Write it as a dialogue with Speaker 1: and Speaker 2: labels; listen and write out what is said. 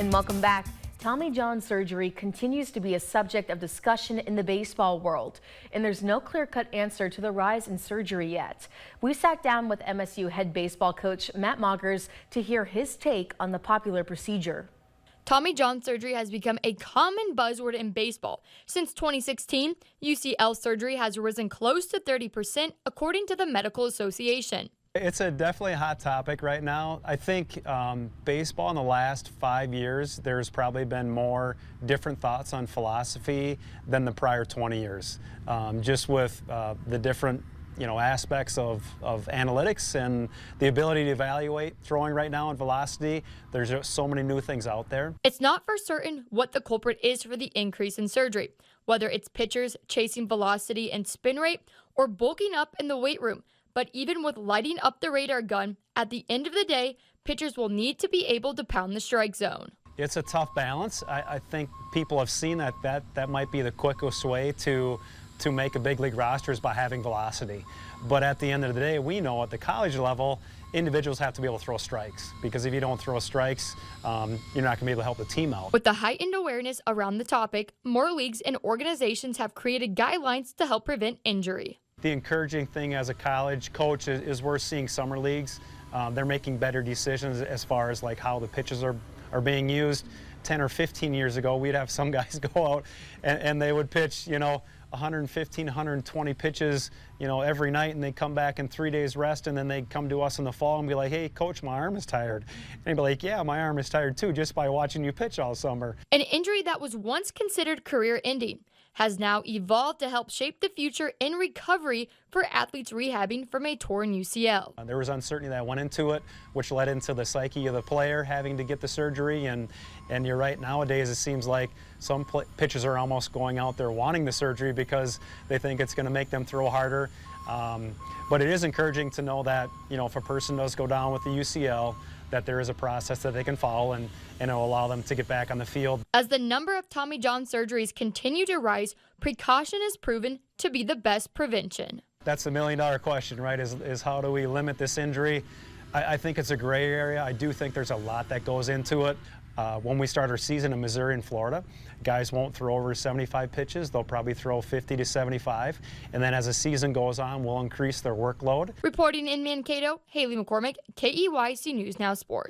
Speaker 1: And welcome back. Tommy John surgery continues to be a subject of discussion in the baseball world, and there's no clear-cut answer to the rise in surgery yet. We sat down with MSU head baseball coach Matt Moggers to hear his take on the popular procedure.
Speaker 2: Tommy John surgery has become a common buzzword in baseball. Since 2016, UCL surgery has risen close to 30%, according to the Medical Association.
Speaker 3: It's definitely a hot topic right now. I think baseball in the last 5 years, there's probably been more different thoughts on philosophy than the prior 20 years. Just with the different aspects of analytics and the ability to evaluate throwing right now and velocity. There's just so many new things out there.
Speaker 2: It's not for certain what the culprit is for the increase in surgery, whether it's pitchers chasing velocity and spin rate or bulking up in the weight room. But even with lighting up the radar gun, at the end of the day, pitchers will need to be able to pound the strike zone.
Speaker 3: It's a tough balance. I think people have seen that might be the quickest way to make a big league roster is by having velocity. But at the end of the day, we know at the college level, individuals have to be able to throw strikes, because if you don't throw strikes, you're not going to be able to help the team out.
Speaker 2: With the heightened awareness around the topic, more leagues and organizations have created guidelines to help prevent injury.
Speaker 3: The encouraging thing as a college coach is we're seeing summer leagues. They're making better decisions as far as like how the pitches are being used. 10 or 15 years ago, we'd have some guys go out and they would pitch, 115, 120 pitches, every night, and they come back in 3 days rest, and then they come to us in the fall and be like, hey, coach, my arm is tired. And he'd be like, yeah, my arm is tired too, just by watching you pitch all summer.
Speaker 2: An injury that was once considered career-ending has now evolved to help shape the future in recovery for athletes rehabbing from a torn UCL.
Speaker 3: There was uncertainty that went into it, which led into the psyche of the player having to get the surgery, and you're right, nowadays it seems like some pitchers are almost going out there wanting the surgery because they think it's going to make them throw harder. But it is encouraging to know that, if a person does go down with the UCL, that there is a process that they can follow and it'll allow them to get back on the field.
Speaker 2: As the number of Tommy John surgeries continue to rise, precaution is proven to be the best prevention.
Speaker 3: That's the million-dollar question, right, is how do we limit this injury? I think it's a gray area. I do think there's a lot that goes into it. When we start our season in Missouri and Florida, guys won't throw over 75 pitches. They'll probably throw 50 to 75. And then as the season goes on, we'll increase their workload.
Speaker 2: Reporting in Mankato, Haley McCormick, KEYC News Now Sports.